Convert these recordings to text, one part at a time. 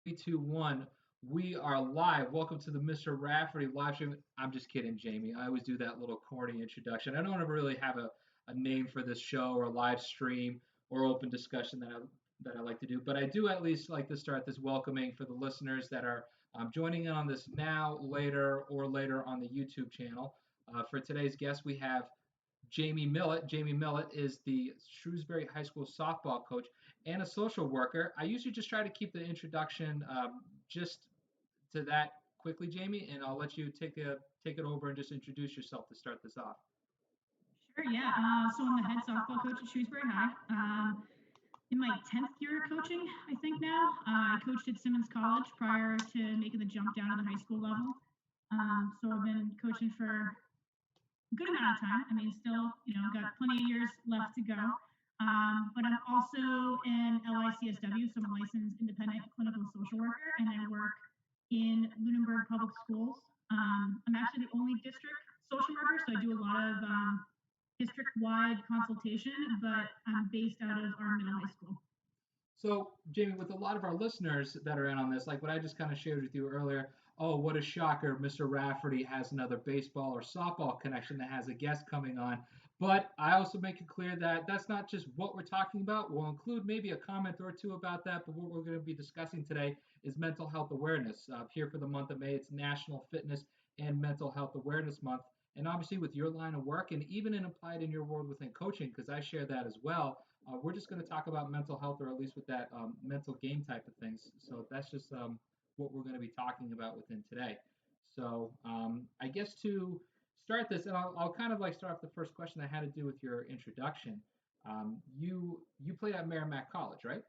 Three, two, one. We are live. Welcome to the Mr. Rafferty live stream. I'm just kidding, Jamie. I always do that little corny introduction. I don't ever really have a name for this show or live stream or open discussion that I like to do, but I do at least like to start this welcoming for the listeners that are joining in on this now, later, or later on the YouTube channel. For today's guest, we have Jamie Millet. Jamie Millet is the Shrewsbury High School softball coach and a social worker. I usually just try to keep the introduction just to that quickly, Jamie, and I'll let you take it over and just introduce yourself to start this off. Sure, yeah. So I'm the head softball coach at Shrewsbury High. In my 10th year of coaching, I think now. I coached at Simmons College prior to making the jump down to the high school level. So I've been coaching for a good amount of time. I mean, still, got plenty of years left to go. But I'm also an LICSW, so I'm a licensed independent clinical social worker, and I work in Lunenburg Public Schools. I'm actually the only district social worker, so I do a lot of district-wide consultation, but I'm based out of our middle high school. So, Jamie, with a lot of our listeners that are in on this, like what I just kind of shared with you earlier, oh, what a shocker, Mr. Rafferty has another baseball or softball connection that has a guest coming on. But I also make it clear that that's not just what we're talking about. We'll include maybe a comment or two about that, but what we're going to be discussing today is mental health awareness. Here for the month of May, it's National Fitness and Mental Health Awareness Month. And obviously, with your line of work and even in applied in your world within coaching, because I share that as well, we're just going to talk about mental health, or at least with that mental game type of things. So that's just what we're going to be talking about within today. So I guess to start this, and I'll kind of like start off the first question that had to do with your introduction. You played at Merrimack College, right?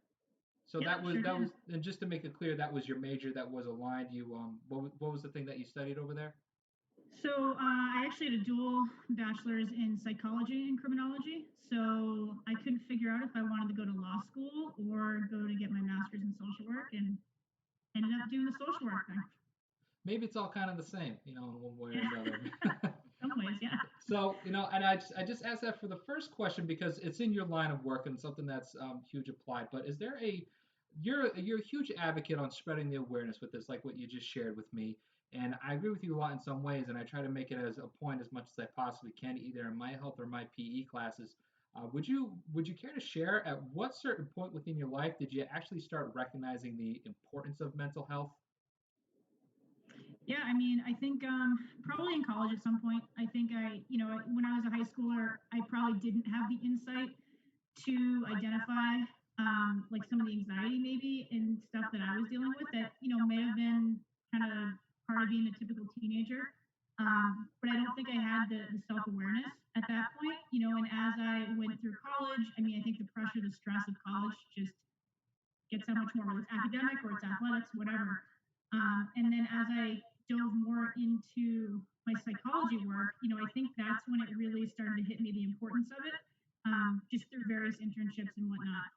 So Yep, sure that did. was, and just to make it clear, that was your major, that was aligned. You what was the thing that you studied over there? So I actually had a dual bachelor's in psychology and criminology. So I couldn't figure out if I wanted to go to law school or go to get my master's in social work, and ended up doing the social work thing. Maybe it's all kind of the same, in one way or Yeah, another. in some ways, yeah. So, and I just asked that for the first question because it's in your line of work and something that's huge applied. But is there you're a huge advocate on spreading the awareness with this, like what you just shared with me. And I agree with you a lot in some ways, and I try to make it as a point as much as I possibly can, either in my health or my PE classes. Would you care to share at what certain point within your life did you actually start recognizing the importance of mental health? Yeah, I mean, I think probably in college at some point. I think when I was a high schooler, I probably didn't have the insight to identify like some of the anxiety maybe and stuff that I was dealing with that may have been kind of part of being a typical teenager. But I don't think I had the self awareness at that point. And as I went through college, I mean, I think the pressure, the stress of college just gets so much more, whether it's academic or it's athletics, whatever. And then as I dove more into my psychology work, I think that's when it really started to hit me the importance of it, just through various internships and whatnot.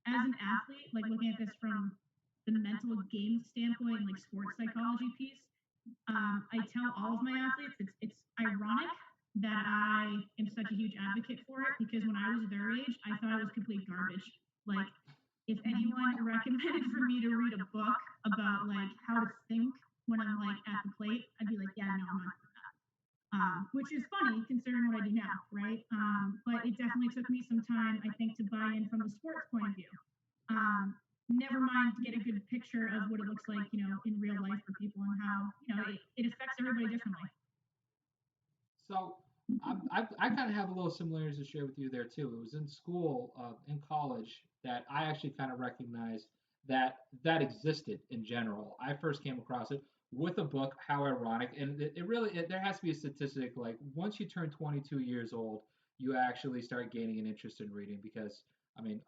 As an athlete, like looking at this from the mental game standpoint and like sports psychology piece, I tell all of my athletes it's ironic that I am such a huge advocate for it because when I was their age, I thought it was complete garbage. Like if anyone recommended for me to read a book about like how to think when I'm like at the plate, I'd be like, yeah, no, I'm not doing that. Which is funny considering what I do now, right? But it definitely took me some time, I think, to buy in from the sports point of view. Never mind to get a good picture of what it looks like, in real life for people and how, it affects everybody differently. So I kind of have a little similarities to share with you there too. It was in school, in college, that I actually kind of recognized that that existed in general. I first came across it with a book. How ironic! And it really there has to be a statistic like once you turn 22 years old, you actually start gaining an interest in reading because I mean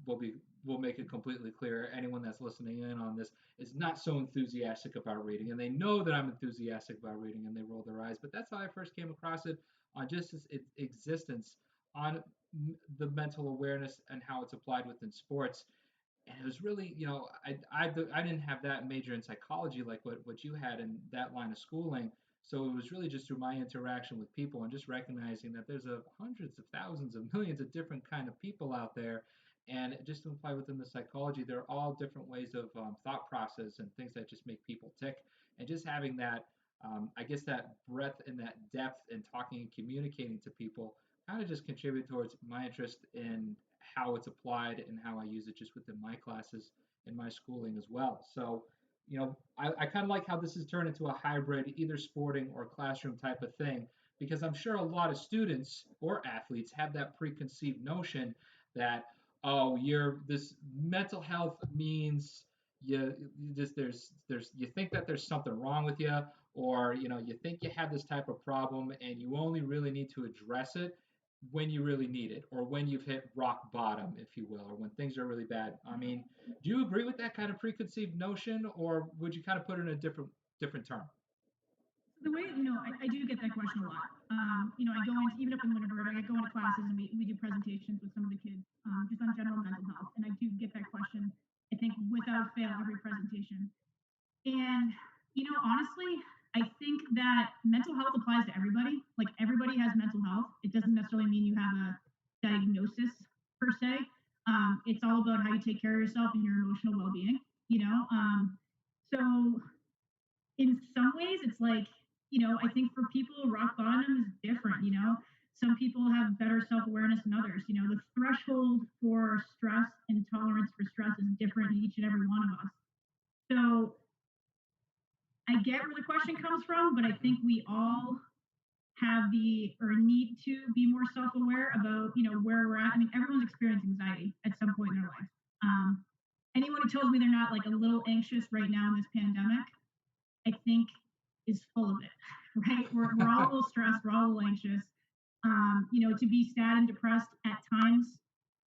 we'll make it completely clear. Anyone that's listening in on this is not so enthusiastic about reading, and they know that I'm enthusiastic about reading, and they roll their eyes. But that's how I first came across it on just its existence on the mental awareness and how it's applied within sports. And it was really, I didn't have that major in psychology like what you had in that line of schooling. So it was really just through my interaction with people and just recognizing that there's hundreds of thousands of millions of different kind of people out there, And just to apply within the psychology, there are all different ways of thought process and things that just make people tick. And just having that, I guess, that breadth and that depth in talking and communicating to people kind of just contribute towards my interest in how it's applied and how I use it just within my classes and my schooling as well. So, I kind of like how this has turned into a hybrid, either sporting or classroom type of thing, because I'm sure a lot of students or athletes have that preconceived notion that, oh, you're this mental health means you just there's you think that there's something wrong with you, or you think you have this type of problem and you only really need to address it when you really need it, or when you've hit rock bottom, if you will, or when things are really bad. I mean, do you agree with that kind of preconceived notion, or would you kind of put it in a different term? The way, I do get that question a lot. I go into, even up in Winterberg, I go into classes and we do presentations with some of the kids, just on general mental health. And I do get that question, I think, without fail, every presentation. And, honestly, I think that mental health applies to everybody. Like, everybody has mental health. It doesn't necessarily mean you have a diagnosis per se. It's all about how you take care of yourself and your emotional well being, you know? So, in some ways, it's like, I think for people, rock bottom is different, Some people have better self awareness than others. The threshold for stress and tolerance for stress is different in each and every one of us. So, I get where the question comes from, but I think we all have the or need to be more self-aware about where we're at. I mean, everyone's experiencing anxiety at some point in their life. Um, Anyone who tells me they're not like a little anxious right now in this pandemic, I think is full of it. Right? We're all a little stressed, we're all a little anxious. To be sad and depressed at times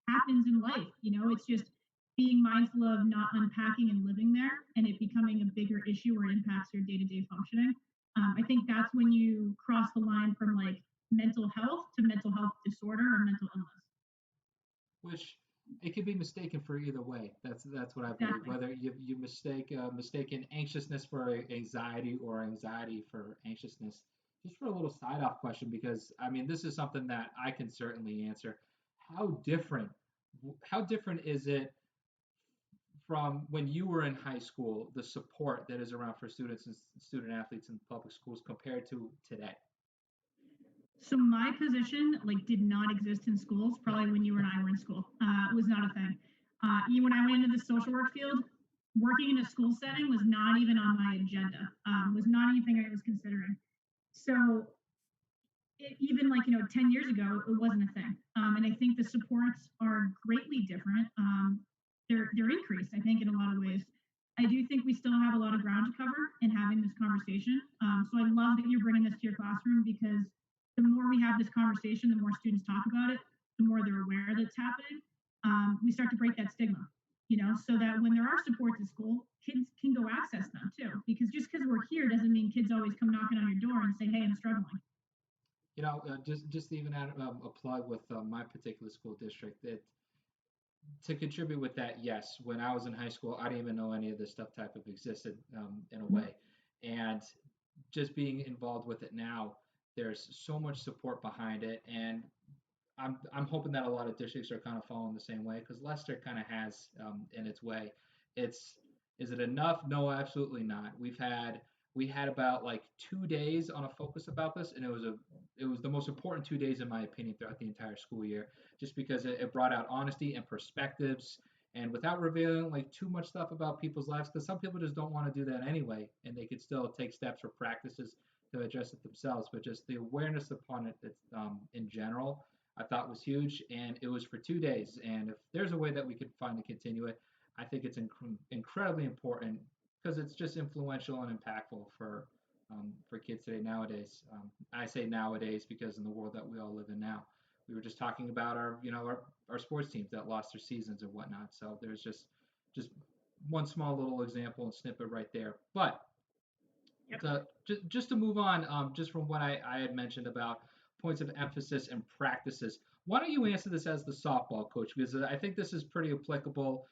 happens in life. It's just being mindful of not unpacking and living there and it becoming a bigger issue where it impacts your day-to-day functioning. I think that's when you cross the line from like mental health to mental health disorder or mental illness. Which it could be mistaken for either way. That's what I believe. Exactly. Whether you mistaken anxiousness for anxiety or anxiety for anxiousness. Just for a little side off question, because I mean this is something that I can certainly answer. How different how different is it from when you were in high school, the support that is around for students and student athletes in public schools compared to today? So my position like did not exist in schools. Probably when you and I were in school, it was not a thing. Even when I went into the social work field, working in a school setting was not even on my agenda. Was not anything I was considering. So even like 10 years ago, it wasn't a thing. And I think the supports are greatly different. They're increased, I think, in a lot of ways. I do think we still have a lot of ground to cover in having this conversation. So I love that you're bringing this to your classroom because the more we have this conversation, the more students talk about it, the more they're aware that it's happening. We start to break that stigma, so that when there are supports at school, kids can go access them too. Because just because we're here doesn't mean kids always come knocking on your door and say, "Hey, I'm struggling." Just to even add a plug with my particular school district, that to contribute with that, yes, when I was in high school, I didn't even know any of this stuff type of existed in a way, and just being involved with it now, there's so much support behind it, and I'm hoping that a lot of districts are kind of following the same way because Leicester kind of has in its way. It's Is it enough? No, absolutely not. We had about like 2 days on a focus about this, and it was the most important 2 days in my opinion throughout the entire school year, just because it brought out honesty and perspectives, and without revealing like too much stuff about people's lives, because some people just don't want to do that anyway, and they could still take steps or practices to address it themselves. But just the awareness upon it, in general, I thought was huge, and it was for 2 days. And if there's a way that we could find to continue it, I think it's incredibly important because it's just influential and impactful for kids today nowadays. I say nowadays because in the world that we all live in now, we were just talking about our sports teams that lost their seasons and whatnot. So there's just one small little example and snippet right there. But Yep. just to move on, just from what I had mentioned about points of emphasis and practices, why don't you answer this as the softball coach? Because I think this is pretty applicable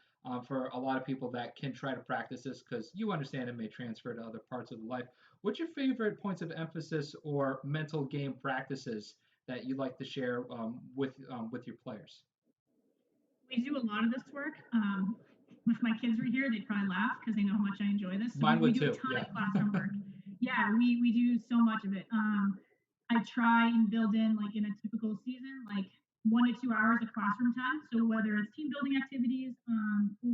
for a lot of people that can try to practice this because you understand it may transfer to other parts of life. What's your favorite points of emphasis or mental game practices that you like to share with your players? We do a lot of this work. If my kids were here, they'd probably laugh because they know how much I enjoy this. So Mine we would do a too. ton Yeah. of classroom work. Yeah, we do so much of it. I try and build in like in a typical season, like 1 to 2 hours of classroom time. So whether it's team building activities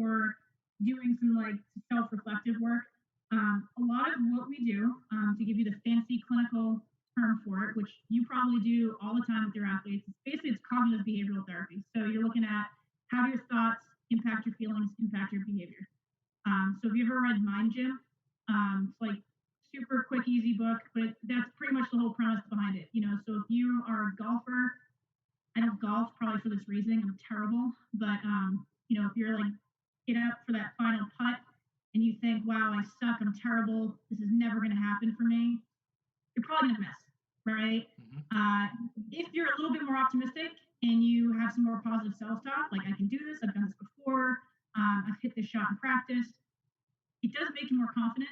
or doing some like self-reflective work, a lot of what we do, to give you the fancy clinical term for it, which you probably do all the time with your athletes, it's basically it's cognitive behavioral therapy. So you're looking at how do your thoughts impact your feelings, impact your behavior. So if you ever read Mind Gym, it's like super quick, easy book, but that's pretty much the whole premise behind it. So if you are a golfer, I don't golf probably for this reason. I'm terrible, but if you're like get up for that final putt and you think, "Wow, I suck. I'm terrible. This is never going to happen for me." You're probably going to miss, right? Hmm. Uh, if you're a little bit more optimistic and you have some more positive self-talk, like I can do this, I've done this before, I've hit this shot in practice, it does make you more confident.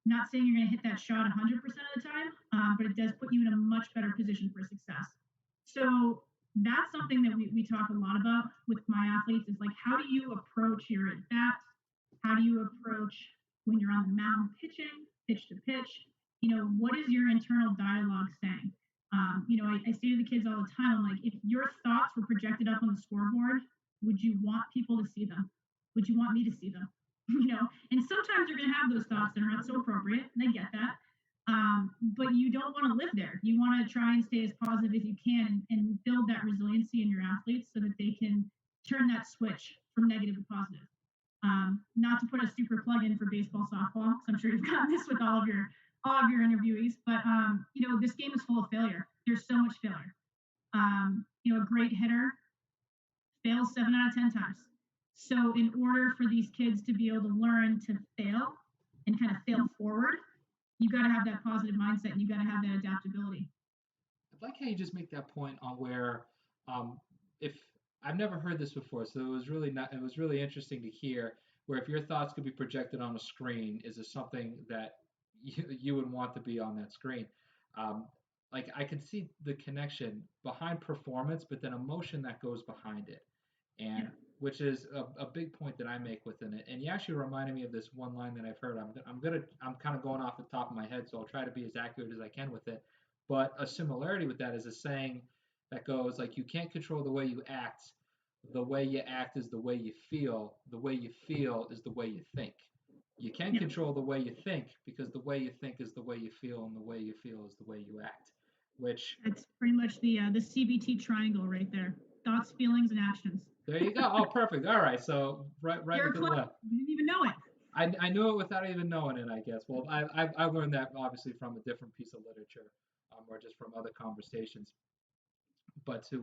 Not saying you're going to hit that shot 100% of the time, but it does put you in a much better position for success. So that's something that we talk a lot about with my athletes is like, how do you approach your at bats? How do you approach when you're on the mound pitching, pitch to pitch? What is your internal dialogue saying? I say to the kids all the time, I'm like, if your thoughts were projected up on the scoreboard, would you want people to see them? Would you want me to see them? And sometimes you're going to have those thoughts that are not so appropriate, and I get that. But you don't want to live there. You want to try and stay as positive as you can and build that resiliency in your athletes so that they can turn that switch from negative to positive. Not to put a super plug in for baseball, softball, because I'm sure you've gotten this with all of your interviewees, but this game is full of failure. There's so much failure. A great hitter fails 7 out of 10 times. So in order for these kids to be able to learn to fail and kind of fail forward, you got to have that positive mindset and you got to have that adaptability. I like how you just make that point on where, if I've never heard this before, so it was really interesting to hear where if your thoughts could be projected on a screen, is this something that you would want to be on that screen? Um, like I can see the connection behind performance, but then emotion that goes behind it, and Yeah. which is a big point that I make within it. And you actually reminded me of this one line that I've heard. I'm kind of going off the top of my head, so I'll try to be as accurate as I can with it. But a similarity with that is a saying that goes like, you can't control the way you act. The way you act is the way you feel. The way you feel is the way you think. You can Yeah. control the way you think because the way you think is the way you feel, and the way you feel is the way you act. Which That's pretty much the CBT triangle right there. Thoughts, feelings, and actions. there you go. Oh, perfect. All right. So right You're a into club. the You didn't even know it. I knew it without even knowing it, I guess. Well, I learned that obviously from a different piece of literature, or just from other conversations. But to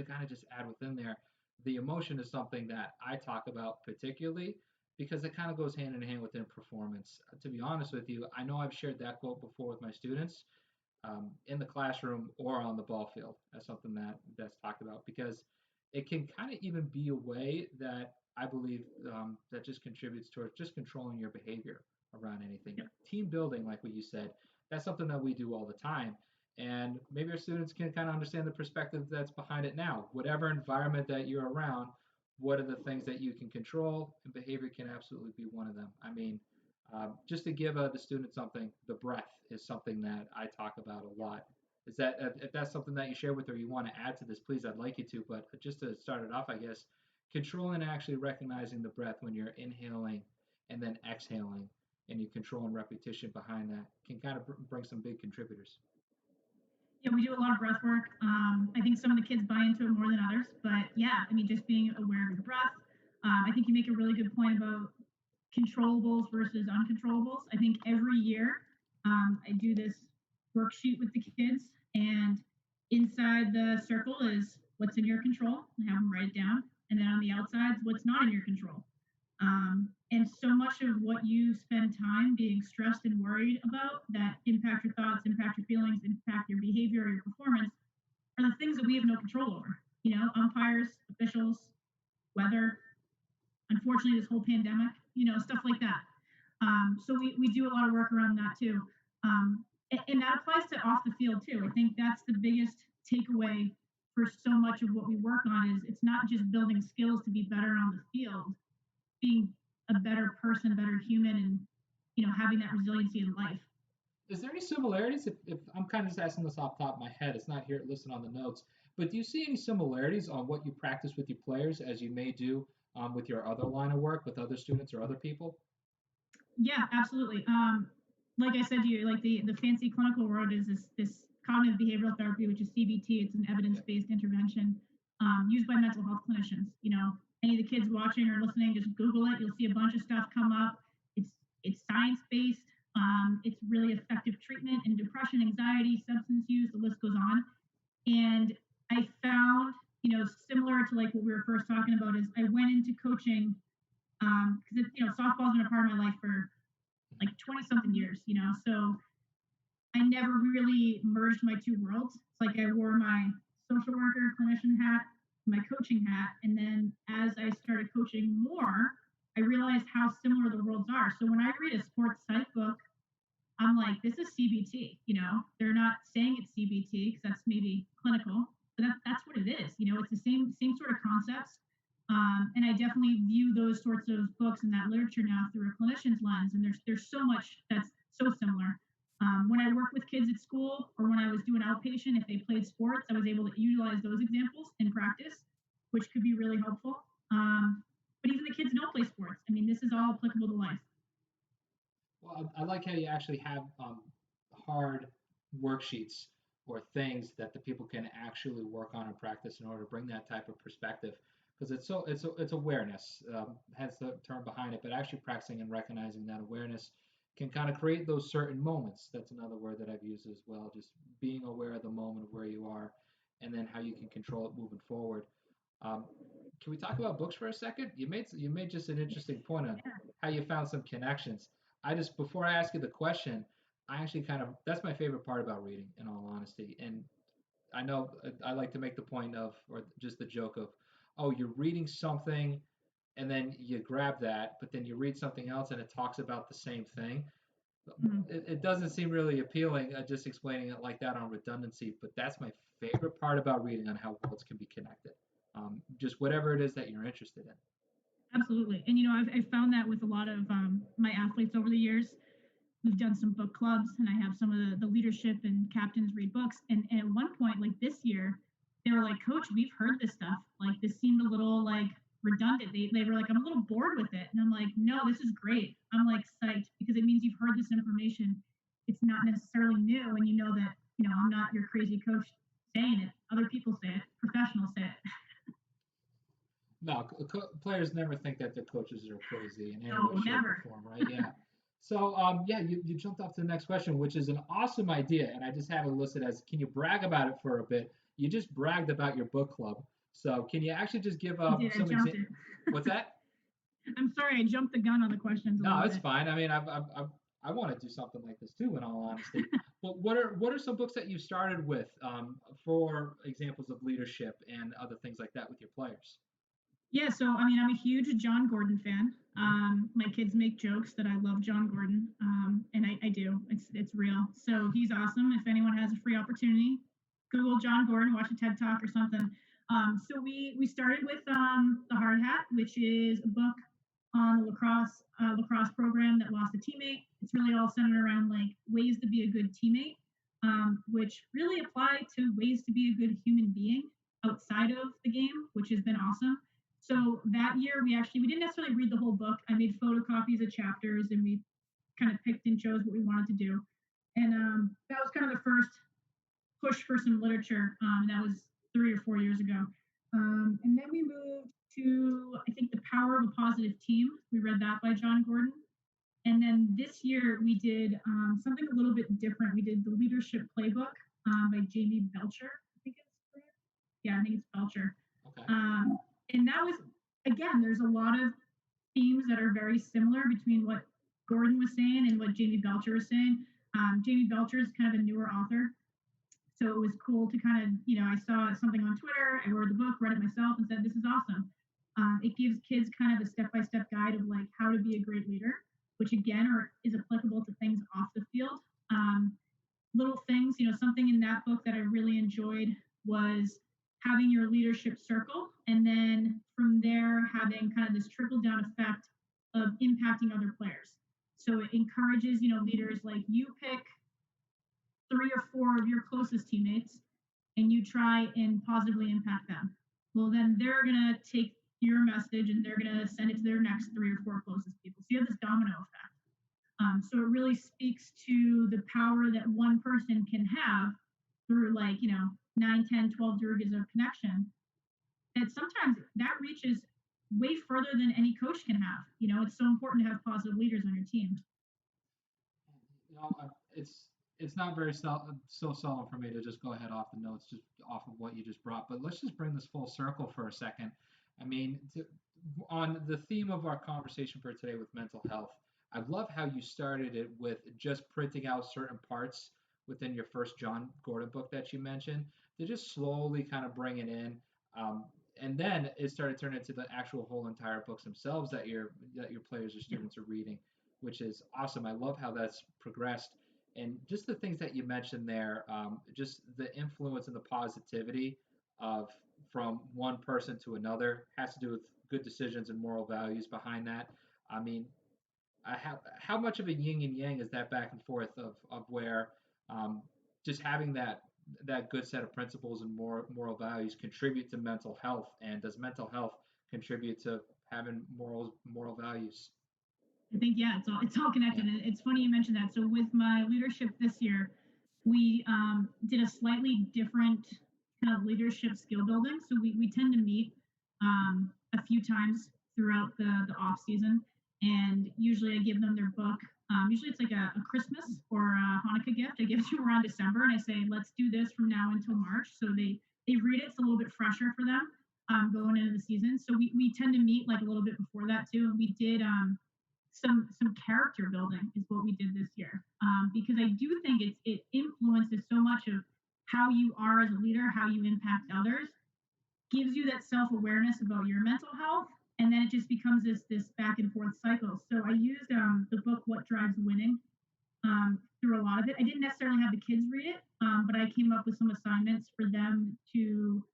kind of just add within there, the emotion is something that I talk about particularly because it kind of goes hand in hand within performance. To be honest with you, I know I've shared that quote before with my students, in the classroom or on the ball field as something that's talked about because it can kind of even be a way that I believe, that just contributes towards just controlling your behavior around anything. Yeah. Team building, like what you said, that's something that we do all the time. And maybe our students can kind of understand the perspective that's behind it now. Whatever environment that you're around, what are the things that you can control? And behavior can absolutely be one of them. I mean, just to give the student something, the breath is something that I talk about a lot. Is that if that's something that you share with or you want to add to this, please, I'd like you to. But just to start it off, I guess, controlling and actually recognizing the breath when you're inhaling and then exhaling, and you control and repetition behind that can kind of bring some big contributors. Yeah, we do a lot of breath work. I think some of the kids buy into it more than others, but yeah, I mean, just being aware of your breath. I think you make a really good point about controllables versus uncontrollables. I think every year I do this worksheet with the kids, and inside the circle is what's in your control. I have them write it down, and then on the outside, what's not in your control. And so much of what you spend time being stressed and worried about that impact your thoughts, impact your feelings, impact your behavior, your performance are the things that we have no control over. Umpires, officials, weather, unfortunately, this whole pandemic, stuff like that. So we do a lot of work around that too. And that applies to off the field too. I think that's the biggest takeaway for so much of what we work on is it's not just building skills to be better on the field, being a better person, better human, and having that resiliency in life. Is there any similarities? If I'm kind of just asking this off the top of my head, it's not here listed on the notes, but do you see any similarities on what you practice with your players as you may do with your other line of work with other students or other people? Yeah, absolutely. Like I said to you, like the fancy clinical word is this cognitive behavioral therapy, which is CBT. It's an Okay. evidence-based intervention used by mental health clinicians. Any of the kids watching or listening, just Google it. You'll see a bunch of stuff come up. It's it's science-based. It's really effective treatment in depression, anxiety, substance use. The list goes on. And I found, similar to like what we were first talking about, is I went into coaching because softball's been a part of my life for like 20 something years, so I never really merged my two worlds. It's like I wore my social worker clinician hat, my coaching hat, and then as I started coaching more, I realized how similar the worlds are. So when I read a sports psych book, I'm like, this is CBT. They're not saying it's CBT because that's maybe clinical, but that's what it is. It's the same sort of concepts. And I definitely view those sorts of books and that literature now through a clinician's lens. And there's so much that's so similar. When I work with kids at school or when I was doing outpatient, if they played sports, I was able to utilize those examples in practice, which could be really helpful. But even the kids who don't play sports, I mean, this is all applicable to life. Well, I like how you actually have hard worksheets or things that the people can actually work on and practice in order to bring that type of perspective. Because it's awareness, hence the term behind it, but actually practicing and recognizing that awareness can kind of create those certain moments. That's another word that I've used as well. Just being aware of the moment of where you are, and then how you can control it moving forward. Um, can we talk about books for a second? You made just an interesting point on how you found some connections. I just before I ask you the question, I actually kind of that's my favorite part about reading, in all honesty. And I know I like to make the point of, or just the joke of, oh, you're reading something and then you grab that, but then you read something else and it talks about the same thing. Mhm. It doesn't seem really appealing, just explaining it like that on redundancy, but that's my favorite part about reading on how worlds can be connected. Just whatever it is that you're interested in. Absolutely. And I've found that with a lot of my athletes over the years. We've done some book clubs, and I have some of the leadership and captains read books. And at one point, like this year, they were like, Coach, we've heard this stuff. Like this seemed a little like redundant. They were like, I'm a little bored with it. And I'm like, no, this is great. I'm like psyched because it means you've heard this information. It's not necessarily new, and you know that I'm not your crazy coach saying it. Other people say it. Professionals say it. No, players never think that their coaches are crazy in any way, No, shape, or never. form, right? Yeah. So, yeah, you jumped off to the next question, which is an awesome idea, and I just have it listed as, can you brag about it for a bit? You just bragged about your book club, so can you actually just give I did. I some jumped example? it. What's that? I'm sorry. I jumped the gun on the questions a No, little it's bit. fine. I mean, I want to do something like this too, in all honesty. But what are some books that you started with, for examples of leadership and other things like that with your players? Yeah, so I mean, I'm a huge John Gordon fan. Mhm. My kids make jokes that I love John Gordon, and I do. It's real. So he's awesome. If anyone has a free opportunity, Google John Gordon, watch a TED Talk or something. So we started with the Hard Hat, which is a book on the lacrosse program that lost a teammate. It's really all centered around like ways to be a good teammate, which really apply to ways to be a good human being outside of the game, which has been awesome. So that year we didn't necessarily read the whole book. I made photocopies of chapters and we kind of picked and chose what we wanted to do. And that was kind of the first push for some literature. That was 3 or 4 years ago. And then we moved to, I think, The Power of a Positive Team. We read that by John Gordon. And then this year we did something a little bit different. We did The Leadership Playbook by Jamie Belcher. I think it's correct. Yeah, I think it's Belcher. Okay. Um, and that was, again, there's a lot of themes that are very similar between what Gordon was saying and what Jamie Belcher was saying. Jamie Belcher is kind of a newer author, so it was cool to kind of, I saw something on Twitter, I ordered the book, read it myself, and said, this is awesome. It gives kids kind of a step by step guide of like how to be a great leader, which again is applicable to things off the field. Little things, something in that book that I really enjoyed was having your leadership circle, and then from there having kind of this trickle down effect of impacting other players. So it encourages, leaders like you pick 3 or 4 of your closest teammates and you try and positively impact them. Well, then they're going to take your message and they're going to send it to their next 3 or 4 closest people. So you have this domino effect. So it really speaks to the power that one person can have through, like, 9, 10, 12 derivatives of connection. And sometimes that reaches way further than any coach can have. It's so important to have positive leaders on your team. It's not very so seldom for me to just go ahead off the notes, just off of what you just brought. But let's just bring this full circle for a second. I mean, on the theme of our conversation for today with mental health, I love how you started it with just printing out certain parts within your first John Gordon book that you mentioned to just slowly kind of bring it in. Um, and then it started turning into the actual whole entire books themselves that your players or students are reading, which is awesome. I love how that's progressed, and just the things that you mentioned there, just the influence and the positivity of from one person to another has to do with good decisions and moral values behind that. I mean, how much of a yin and yang is that back and forth of where um, just having that good set of principles and moral values contribute to mental health, and does mental health contribute to having moral values? I think, yeah, it's all Yeah. connected. And it's funny you mentioned that. So with my leadership this year, we did a slightly different kind of leadership skill building. So we tend to meet a few times throughout the off season, and usually I give them their book. Usually it's like a Christmas or a Hanukkah gift. I give it to them around December, and I say, let's do this from now until March. So they read it. It's a little bit fresher for them going into the season. So we tend to meet like a little bit before that too. And we did some character building is what we did this year, because I do think it influences so much of how you are as a leader, how you impact others, gives you that self awareness about your mental health, and then it just becomes this back and forth cycle. So I used the book What Drives Winning through a lot of it. I didn't necessarily have the kids read it, but I came up with some assignments for them to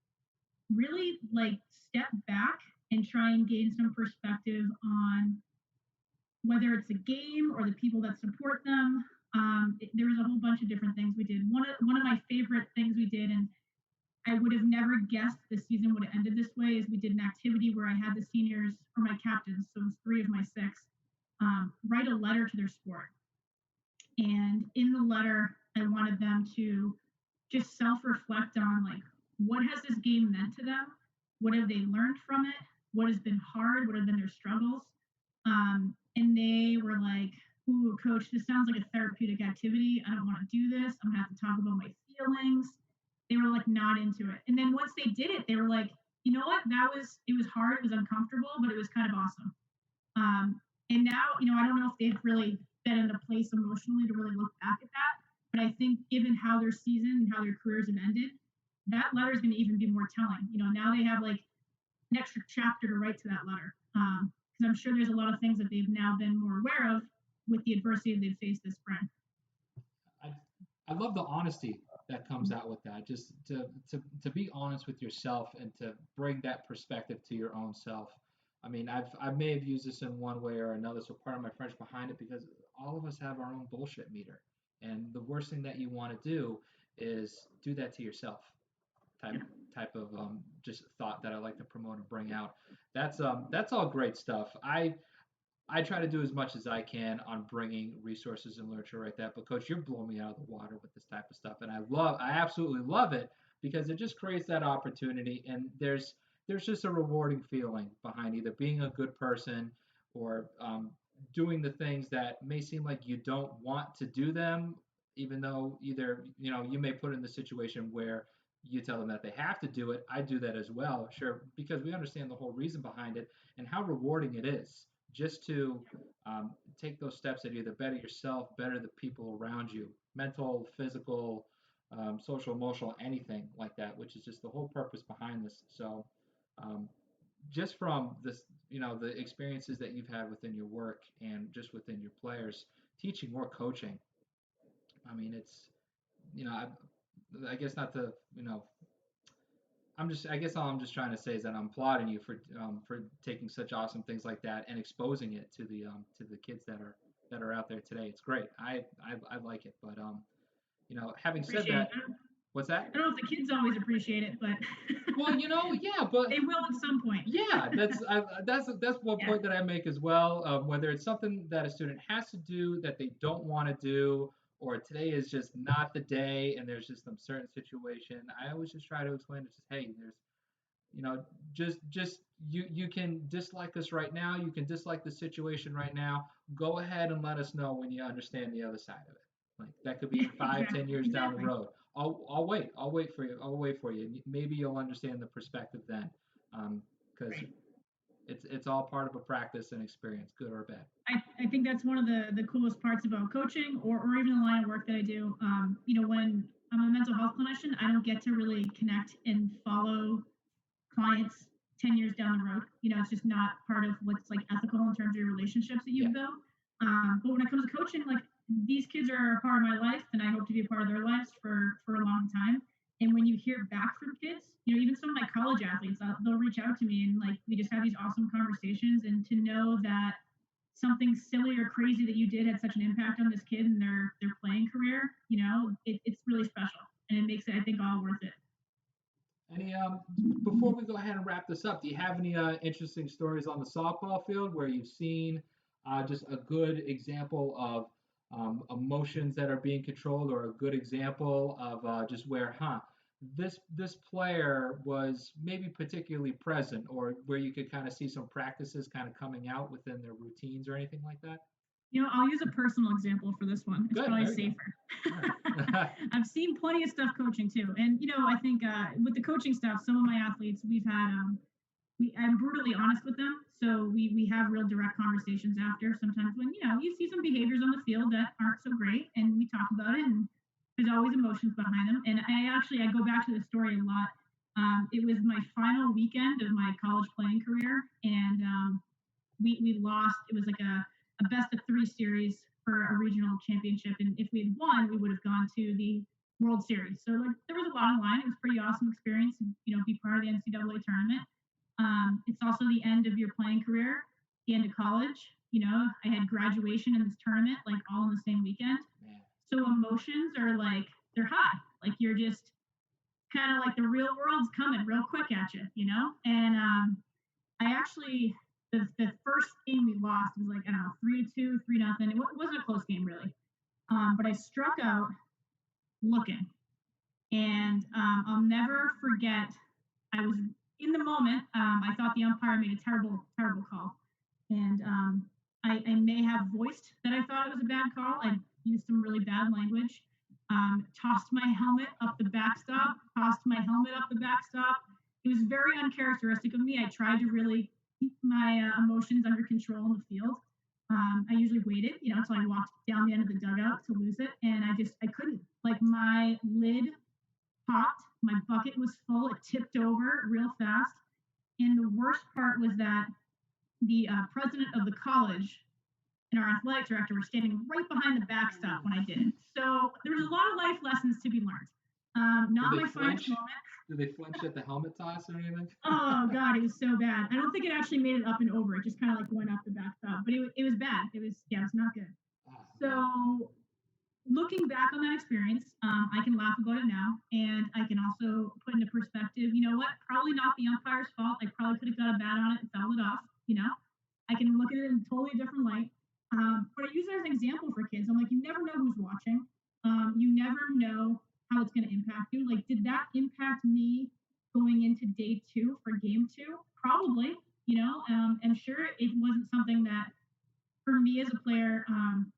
really like step back and try and gain some perspective on whether it's a game or the people that support them. There was a whole bunch of different things we did. One of my favorite things we did, and I would have never guessed the season would have ended this way, is we did an activity where I had the seniors, or my captains, so it was 3 of my 6, write a letter to their sport. And in the letter, I wanted them to just self-reflect on, like, what has this game meant to them? What have they learned from it? What has been hard? What have been their struggles? And they were like, "Ooh, coach, this sounds like a therapeutic activity. I don't want to do this. I'm gonna have to talk about my feelings." They were like not into it. And then once they did it, they were like, "You know what? It was hard. It was uncomfortable, but it was kind of awesome." And now, I don't know if they've really been in a place emotionally to really look back at that. But I think given how their season and how their careers have ended, that letter is going to even be more telling. Now they have like an extra chapter to write to that letter. Because I'm sure there's a lot of things that they've now been more aware of with the adversity they've faced this spring. I I love the honesty that comes out with that. Just to be honest with yourself and to bring that perspective to your own self. I mean, I may have used this in one way or another, so part of my French behind it, because all of us have our own bullshit meter, and the worst thing that you want to do is do that to yourself. Type Yeah. type of just thought that I like to promote and bring out. That's all great stuff. I try to do as much as I can on bringing resources and literature like that. But coach, you're blowing me out of the water with this type of stuff, and I absolutely love it because it just creates that opportunity, and there's just a rewarding feeling behind either being a good person or doing the things that may seem like you don't want to do them, even though either you may put in the situation where you tell them that they have to do it. I do that as well, sure, because we understand the whole reason behind it and how rewarding it is just to take those steps that either better yourself, better the people around you, mental, physical, social, emotional, anything like that, which is just the whole purpose behind this. So, um, just from this, the experiences that you've had within your work and just within your players, teaching or coaching, I mean, it's, I guess not to, I guess all I'm just trying to say is that I'm applauding you for taking such awesome things like that and exposing it to the kids that are out there today. It's great. I like it. But having said Appreciate it. that, what's that? I don't know if the kids always appreciate it, but Well, yeah, but they will at some point. yeah, that's one Yeah, point that I make as well. Whether it's something that a student has to do that they don't want to do, or today is just not the day, and there's just some certain situation, I always just try to explain it. Just hey, there's you know just you can dislike us right now. You can dislike the situation right now. Go ahead and let us know when you understand the other side of it. Like that could be in five, exactly, 10 years down the exactly. road. I'll wait. I'll wait for you. I'll wait for you. Maybe you'll understand the perspective then, because Right. it's all part of a practice and experience, good or bad. I think that's one of the coolest parts about coaching or even the line of work that I do. When I'm a mental health clinician, I don't get to really connect and follow clients 10 years down the road. It's just not part of what's like ethical in terms of your relationships that Yeah. you build. But when it comes to coaching, like these kids are a part of my life and I hope to be a part of their lives for a long time. And when you hear back from kids, even some of my college athletes, they'll reach out to me and like we just have these awesome conversations. And to know that something silly or crazy that you did had such an impact on this kid and their playing career, it's really special and it makes it, I think, all worth it. Any before we go ahead and wrap this up, do you have any interesting stories on the softball field where you've seen just a good example of emotions that are being controlled, or a good example of just where, this player was maybe particularly present, or where you could kind of see some practices kind of coming out within their routines or anything like that? I'll use a personal example for this one. It's Good, probably there you go. safer. All right. I've seen plenty of stuff coaching too, and I think with the coaching stuff, some of my athletes we've had I'm brutally honest with them, so we have real direct conversations after. Sometimes when you see some behaviors on the field that aren't so great, and we talk about it, and there's always emotions behind them. And I go back to the story a lot. It was my final weekend of my college playing career, and we lost. It was like a best of three series for a regional championship, and if we had won, we would have gone to the World Series. So like there was a lot on the line. It was a pretty awesome experience, and be part of the NCAA tournament. It's also the end of your playing career, the end of college. I had graduation in this tournament, like all in the same weekend. Man. So emotions are like they're high. Like you're just kind of like the real world's coming real quick at you. And I actually the first game we lost was like I don't know 3-2, 3-0. It wasn't a close game really, but I struck out looking, and I'll never forget. I was in the moment. I thought the umpire made a terrible, terrible call, and I may have voiced that I thought it was a bad call. I used some really bad language. Tossed my helmet up the backstop. Tossed my helmet up the backstop. It was very uncharacteristic of me. I tried to really keep my emotions under control in the field. I usually waited, until I walked down the end of the dugout to lose it, and I couldn't. Like my lid popped, my bucket was full, it tipped over real fast. And the worst part was that the president of the college and our athletic director were standing right behind the backstop when I did it. So there was a lot of life lessons to be learned. Did Not they my finest flinch? moment. Did they flinch at the helmet toss or anything? Oh God, it was so bad. I don't think it actually made it up and over. It just kind of like went up the backstop, but it was bad. It was not good. Oh, man. So looking back on that experience, I can laugh about it now, and I can also put into perspective. You know what? Probably not the umpire's fault. I probably could have got a bat on it and fouled it off. I can look at it in a totally different light. But I use it as an example for kids. I'm like, you never know who's watching. You never know how it's going to impact you. Like, did that impact me going into day two for game two? Probably. And sure, it wasn't something that for me as a player,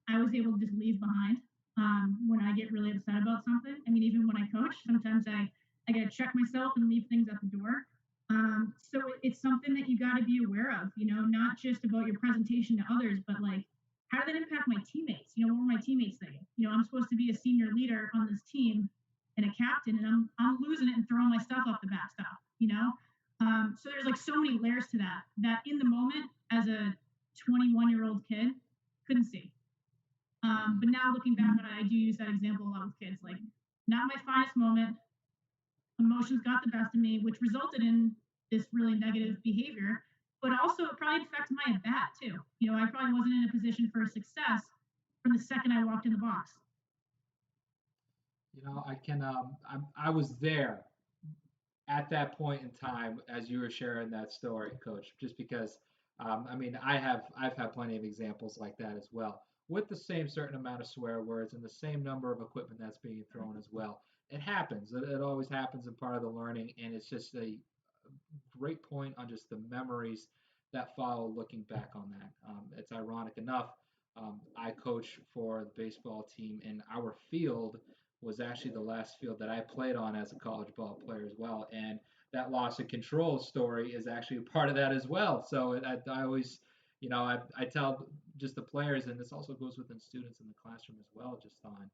I was able to just leave behind when I get really upset about something. I mean, even when I coach, sometimes I got to check myself and leave things at the door. So it's something that you got to be aware of, not just about your presentation to others, but like, how did that impact my teammates? What were my teammates thinking? I'm supposed to be a senior leader on this team and a captain, and I'm losing it and throwing my stuff off the backstop. So there's like so many layers to that in the moment as a 21-year-old kid couldn't see. But now looking back on it, I do use that example a lot with kids. Like, not my finest moment. emotions got the best of me, which resulted in this really negative behavior. But also, it probably affected my at bat too. I probably wasn't in a position for success from the second I walked in the box. I can. I was there at that point in time as you were sharing that story, Coach. Just because, I mean, I've had plenty of examples like that as well, with the same certain amount of swear words and the same number of equipment that's being thrown as well. It happens. It always happens in part of the learning, and it's just a great point on just the memories that follow looking back on that. It's ironic enough. I coach for the baseball team, and our field was actually the last field that I played on as a college ball player as well. And that loss of control story is actually a part of that as well. So I always, I tell just the players, and this also goes within students in the classroom as well, just on,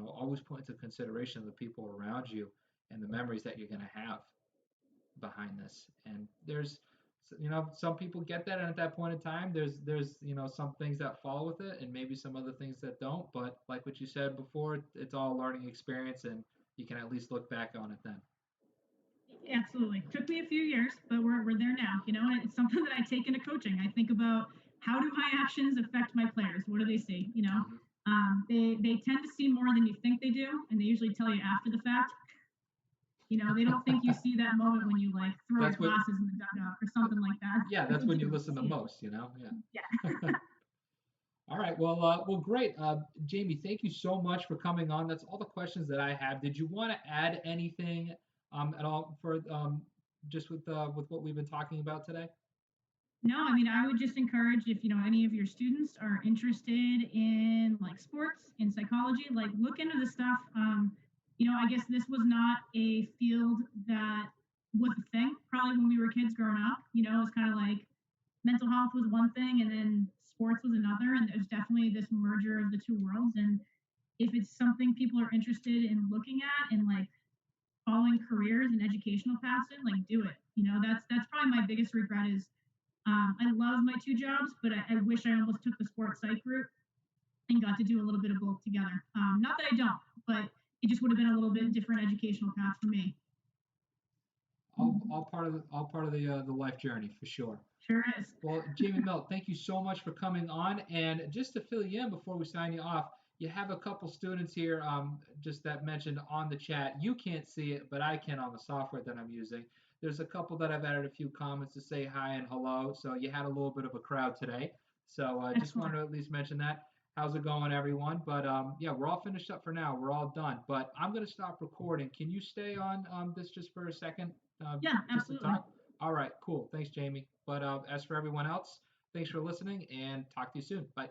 always put into consideration the people around you and the memories that you're going to have behind this. And there's, some people get that, and at that point in time, there's some things that fall with it, and maybe some other things that don't. But like what you said before, it's all a learning experience, and you can at least look back on it then. Absolutely. Took me a few years, but we're there now, and it's something that I take into coaching. I think about how do my actions affect my players? What do they see? Mm-hmm. They tend to see more than you think they do, and they usually tell you after the fact. They don't think you see that moment when you like throw That's what. glasses in the dugout or something like that. Yeah, But that's they when you do. listen the See it. most. Yeah. Yeah. All right. Well, great. Jamie, thank you so much for coming on. That's all the questions that I have. Did you want to add anything at all for just with what we've been talking about today? No, I mean, I would just encourage if any of your students are interested in like sports in psychology, like look into this stuff. I guess this was not a field that was a thing probably when we were kids growing up. It was kind of like mental health was one thing, and then sports was another, and there's definitely this merger of the two worlds. And if it's something people are interested in looking at and like following careers and educational paths in, like do it. That's probably my biggest regret is I love my two jobs, but I wish I almost took the sports psych route and got to do a little bit of both together. Not that I don't, but it just would have been a little bit different educational path for me. All part of the life journey for sure. Sure is. Well, Jamie Millet, thank you so much for coming on. And just to fill you in before we sign you off, you have a couple students here just that mentioned on the chat. You can't see it, but I can on the software that I'm using. There's a couple that I've added a few comments to say hi and hello. So you had a little bit of a crowd today. So I just Excellent. wanted to at least mention that. How's it going, everyone? But yeah, we're all finished up for now. We're all done. But I'm going to stop recording. Can you stay on this just for a second, Yeah, just to absolutely. talk? All right, cool. Thanks, Jamie. But as for everyone else, thanks for listening and talk to you soon. Bye.